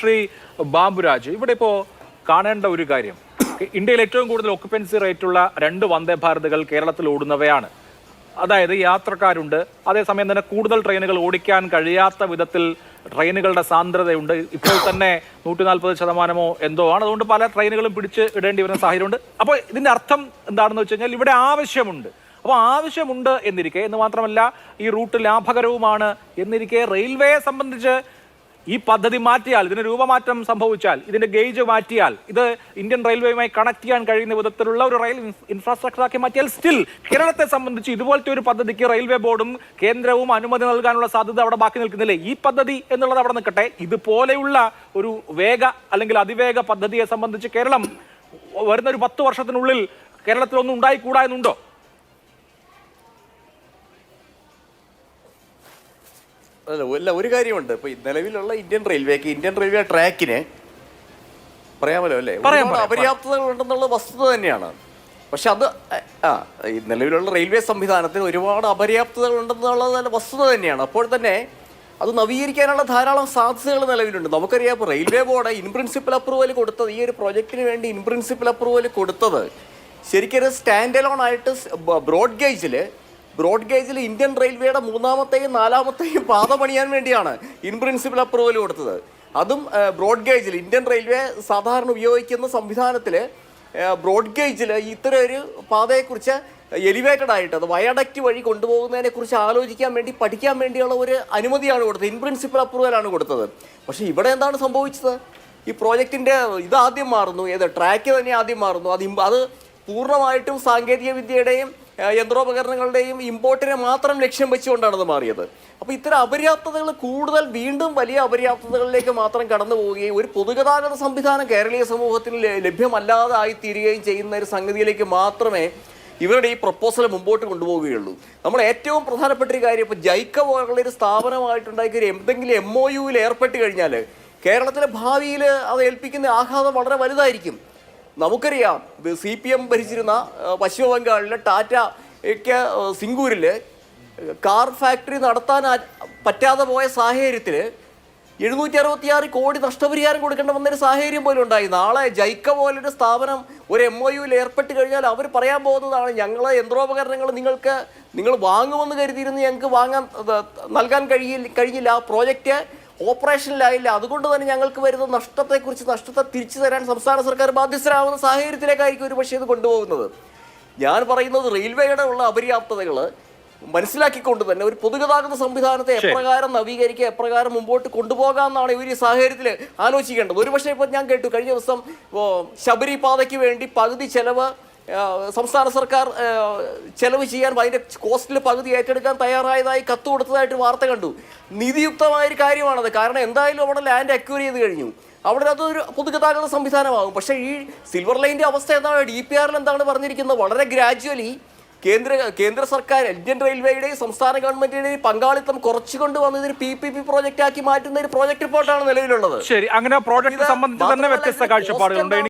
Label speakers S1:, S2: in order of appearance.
S1: ശ്രീ ബാബുരാജ്, ഇവിടെ ഇപ്പോൾ കാണേണ്ട ഒരു കാര്യം, ഇന്ത്യയിൽ ഏറ്റവും കൂടുതൽ ഒക്യുപ്പൻസി റേറ്റുള്ള 2 വന്ദേ ഭാരതുകൾ കേരളത്തിൽ ഓടുന്നവയാണ്. അതായത് യാത്രക്കാരുണ്ട്, അതേസമയം തന്നെ കൂടുതൽ ട്രെയിനുകൾ ഓടിക്കാൻ കഴിയാത്ത വിധത്തിൽ ട്രെയിനുകളുടെ സാന്ദ്രതയുണ്ട്. ഇപ്പോൾ തന്നെ 140% എന്തോ ആണ്. അതുകൊണ്ട് പല ട്രെയിനുകളും പിടിച്ച് ഇടേണ്ടി വരുന്ന സാഹചര്യമുണ്ട്. അപ്പോൾ ഇതിന്റെ അർത്ഥം എന്താണെന്ന് വെച്ച് കഴിഞ്ഞാൽ ഇവിടെ ആവശ്യമുണ്ട്. അപ്പോൾ ആവശ്യമുണ്ട് എന്നിരിക്കെ, എന്ന് മാത്രമല്ല ഈ റൂട്ട് ലാഭകരവുമാണ് എന്നിരിക്കെ, റെയിൽവേയെ സംബന്ധിച്ച് ഈ പദ്ധതി മാറ്റിയാൽ, ഇതിന് രൂപമാറ്റം സംഭവിച്ചാൽ, ഇതിന്റെ ഗേജ് മാറ്റിയാൽ, ഇത് ഇന്ത്യൻ റെയിൽവേയുമായി കണക്ട് ചെയ്യാൻ കഴിയുന്ന വിധത്തിലുള്ള ഒരു റെയിൽ ഇൻഫ്രാസ്ട്രക്ചർ ആക്കി മാറ്റിയാൽ, സ്റ്റിൽ കേരളത്തെ സംബന്ധിച്ച് ഇതുപോലത്തെ ഒരു പദ്ധതിക്ക് റെയിൽവേ ബോർഡും കേന്ദ്രവും അനുമതി നൽകാനുള്ള സാധ്യത അവിടെ ബാക്കി നിൽക്കുന്നില്ലേ? ഈ പദ്ധതി എന്നുള്ളത് അവിടെ നിൽക്കട്ടെ, ഇതുപോലെയുള്ള ഒരു വേഗ അല്ലെങ്കിൽ അതിവേഗ പദ്ധതിയെ സംബന്ധിച്ച് കേരളം വരുന്ന ഒരു 10 വർഷത്തിനുള്ളിൽ കേരളത്തിലൊന്നും ഉണ്ടായിക്കൂടാ എന്നുണ്ടോ?
S2: അല്ല, ഒരു കാര്യമുണ്ട്. ഇപ്പൊ നിലവിലുള്ള ഇന്ത്യൻ റെയിൽവേ ട്രാക്കിന് പറയാമല്ലോ അല്ലേ, അപര്യാപ്തതകൾ ഉണ്ടെന്നുള്ള വസ്തുത തന്നെയാണ്. പക്ഷെ അത് ഈ നിലവിലുള്ള റെയിൽവേ സംവിധാനത്തിന് ഒരുപാട് അപര്യാപ്തതകൾ ഉണ്ടെന്നുള്ളത് നല്ല വസ്തുത തന്നെയാണ്. അപ്പോൾ തന്നെ അത് നവീകരിക്കാനുള്ള ധാരാളം സാധ്യതകൾ നിലവിലുണ്ട്. നമുക്കറിയാം, ഇപ്പോൾ railway board in principal approval കൊടുത്തത്, ഈ ഒരു പ്രൊജക്ടിന് വേണ്ടി ഇൻ പ്രിൻസിപ്പൽ അപ്രൂവൽ കൊടുത്തത് ശരിക്കും സ്റ്റാൻഡ് അലോൺ ആയിട്ട് ബ്രോഡ് ഗേജിൽ ഇന്ത്യൻ റെയിൽവേയുടെ 3ാമത്തെയും 4ാമത്തെയും പാത പണിയാൻ വേണ്ടിയാണ് ഇൻ പ്രിൻസിപ്പൽ അപ്രൂവൽ കൊടുത്തത്. അതും ബ്രോഡ് ഗേജിൽ ഇന്ത്യൻ റെയിൽവേ സാധാരണ ഉപയോഗിക്കുന്ന സംവിധാനത്തിൽ ബ്രോഡ് ഗേജിൽ ഇത്തരം ഒരു പാതയെക്കുറിച്ച് എലിവേറ്റഡ് ആയിട്ട് അത് വയഡക്റ്റ് വഴി കൊണ്ടുപോകുന്നതിനെക്കുറിച്ച് ആലോചിക്കാൻ വേണ്ടി, പഠിക്കാൻ വേണ്ടിയുള്ള ഒരു അനുമതിയാണ് കൊടുത്തത്, ഇൻ പ്രിൻസിപ്പൽ അപ്രൂവലാണ് കൊടുത്തത്. പക്ഷേ ഇവിടെ എന്താണ് സംഭവിച്ചത്? ഈ പ്രോജക്റ്റിൻ്റെ ഇതാദ്യം മാറുന്നു, ട്രാക്ക് തന്നെ ആദ്യം മാറുന്നു. അത് പൂർണ്ണമായിട്ടും സാങ്കേതിക വിദ്യയുടെയും യന്ത്രോപകരണങ്ങളുടെയും ഇമ്പോർട്ടിനെ മാത്രം ലക്ഷ്യം വെച്ചുകൊണ്ടാണ് അത് മാറിയത്. അപ്പോൾ ഇത്തരം അപര്യാപ്തതകൾ കൂടുതൽ വീണ്ടും വലിയ അപര്യാപ്തതകളിലേക്ക് മാത്രം കടന്നു പോവുകയും ഒരു പൊതുഗതാഗത സംവിധാനം കേരളീയ സമൂഹത്തിന് ലഭ്യമല്ലാതെ ആയിത്തീരുകയും ചെയ്യുന്ന ഒരു സംഗതിയിലേക്ക് മാത്രമേ ഇവരുടെ ഈ പ്രപ്പോസൽ മുമ്പോട്ട് കൊണ്ടുപോവുകയുള്ളൂ. നമ്മൾ ഏറ്റവും പ്രധാനപ്പെട്ട ഒരു കാര്യം, ഇപ്പോൾ ജൈക്ക പോലുള്ള ഒരു സ്ഥാപനമായിട്ടുണ്ടാക്കിയ എന്തെങ്കിലും MOUവിൽ ഏർപ്പെട്ട് കഴിഞ്ഞാൽ കേരളത്തിലെ ഭാവിയിൽ അത് ഏൽപ്പിക്കുന്ന ആഘാതം വളരെ വലുതായിരിക്കും. നമുക്കറിയാം, CPM ഭരിച്ചിരുന്ന പശ്ചിമ ബംഗാളിലെ ടാറ്റയ്ക്ക് സിംഗൂരിൽ കാർ ഫാക്ടറി നടത്താൻ പറ്റാതെ പോയ സാഹചര്യത്തിൽ 766 കോടി നഷ്ടപരിഹാരം കൊടുക്കേണ്ട വന്നൊരു സാഹചര്യം പോലും ഉണ്ടായി. നാളെ ജൈക്ക പോലൊരു സ്ഥാപനം ഒരു MOUവിൽ ഏർപ്പെട്ട് കഴിഞ്ഞാൽ അവർ പറയാൻ പോകുന്നതാണ്, ഞങ്ങളെ യന്ത്രോപകരണങ്ങൾ നിങ്ങൾ വാങ്ങുമെന്ന് കരുതിയിരുന്ന് ഞങ്ങൾക്ക് നൽകാൻ കഴിഞ്ഞില്ല, ആ പ്രോജക്റ്റ് ഓപ്പറേഷനിലായില്ല, അതുകൊണ്ട് തന്നെ ഞങ്ങൾക്ക് വരുന്ന നഷ്ടത്തെ തിരിച്ചു തരാൻ സംസ്ഥാന സർക്കാർ ബാധ്യസ്ഥരാകുന്ന സാഹചര്യത്തിലേക്കായിരിക്കും ഒരു പക്ഷേ ഇത് കൊണ്ടുപോകുന്നത്. ഞാൻ പറയുന്നത്, റെയിൽവേയുടെ ഉള്ള അപര്യാപ്തതകൾ മനസ്സിലാക്കിക്കൊണ്ട് തന്നെ ഒരു പൊതുഗതാഗത സംവിധാനത്തെ എപ്രകാരം നവീകരിക്കുക, എപ്രകാരം മുമ്പോട്ട് കൊണ്ടുപോകാമെന്നാണ് ഈ സാഹചര്യത്തിൽ ആലോചിക്കേണ്ടത്. ഒരുപക്ഷെ ഇപ്പോൾ ഞാൻ കേട്ടു, കഴിഞ്ഞ ദിവസം ശബരി പാതയ്ക്ക് വേണ്ടി പകുതി ചെലവ് സംസ്ഥാന സർക്കാർ ചെലവ് ചെയ്യാൻ, അതിൻ്റെ കോസ്റ്റിൽ പകുതി ഏറ്റെടുക്കാൻ തയ്യാറായതായി കത്ത് കൊടുത്തതായിട്ട് വാർത്ത കണ്ടു. നീതിയുക്തമായൊരു കാര്യമാണത്. കാരണം എന്തായാലും അവിടെ ലാൻഡ് അക്വയർ ചെയ്ത് കഴിഞ്ഞു, അവിടെ അതൊരു പൊതുഗതാഗത സംവിധാനമാകും. പക്ഷേ ഈ സിൽവർ ലൈൻ്റെ അവസ്ഥ എന്താണ്? DPRൽ എന്താണ് പറഞ്ഞിരിക്കുന്നത്? വളരെ ഗ്രാജുവലി കേന്ദ്ര സർക്കാർ, ഇന്ത്യൻ റെയിൽവേയുടെയും സംസ്ഥാന ഗവൺമെന്റിന്റെയും പങ്കാളിത്തം കുറച്ചുകൊണ്ട് വന്ന് ഇതൊരു PPP പ്രോജക്റ്റ് ആക്കി മാറ്റുന്ന ഒരു പ്രോജക്ട് റിപ്പോർട്ടാണ് നിലവിലുള്ളത്.
S1: ശരി, അങ്ങനെ പ്രോജക്റ്റ് സംബന്ധിച്ച് തന്നെ വ്യത്യസ്ത കാഴ്ചപ്പാടുകളുണ്ട്.